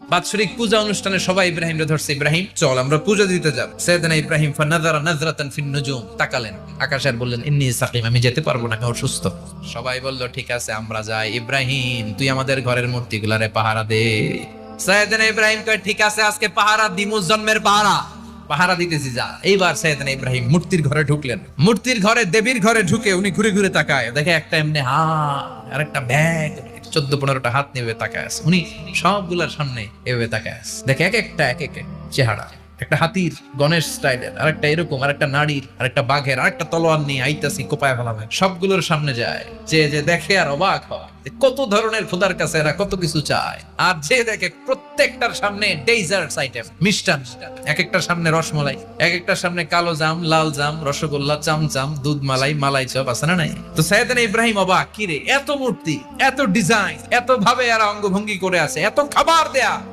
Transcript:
বাৎসরিক পূজা অনুষ্ঠানে সবাই ইব্রাহিম ধরছে, ইব্রাহিম চল আমরা পূজা দিতে যাব। সাইয়েদনা ইব্রাহিম ফানাযারা নাযরাতান ফিন নুজুম, তাকালেন আকাশে আর বললেন ইন্নী সাকিম, আমি যেতে পারবো না, আমি অসুস্থ। সবাই বলল ঠিক আছে আমরা যাই। ইব্রাহিম তুই আমাদের ঘরের মূর্তিগুলারে পাহারা দে। সাইয়েদনা ইব্রাহিম কয় ঠিক আছে আজকে পাহারা দিমু, জন্মের পাহারা দিতেছি যা। এইবার সাইয়েদনা ইব্রাহিম মূর্তির ঘরে ঢুকলেন। মূর্তির ঘরে, দেবীর ঘরে ঢুকে উনি ঘুরে ঘুরে তাকায়, দেখে একটা এমনি আর একটা ব্যাগ, 14-15টা হাত নিয়ে তাকায় আছে। উনি সবগুলার সামনে এভাবে তাকায় আছে, দেখে এক একটা চেহারা, একটা হাতির গণেশ স্টাইলের, আরেকটা এরকম, আরেকটা নারীর, আরেকটা বাঘের, আরেকটা তলোয়ার নিয়ে আইতাছি কোপায় ফেলাবে। সবগুলোর সামনে যায়, যে দেখে আর অবাক হয় কত ধরনের খোদার কাছে এরা কত কিছু চায়। আর যে দেখে প্রত্যেকটার সামনে ডেজার্টস আইটেম, মিষ্টান, এক একটার সামনে রসমলাই, এক একটার সামনে কালো জাম, লাল জাম, রসগোল্লা, চামচাম, দুধ মালাই, মালাই চপ, আছে না নাই? তো সাইয়েদনা ইব্রাহিম অবাক, কিরে এত মূর্তি, এত ডিজাইন, এত ভাবে এরা অঙ্গভঙ্গি করে আছে, এত খাবার দেয়া।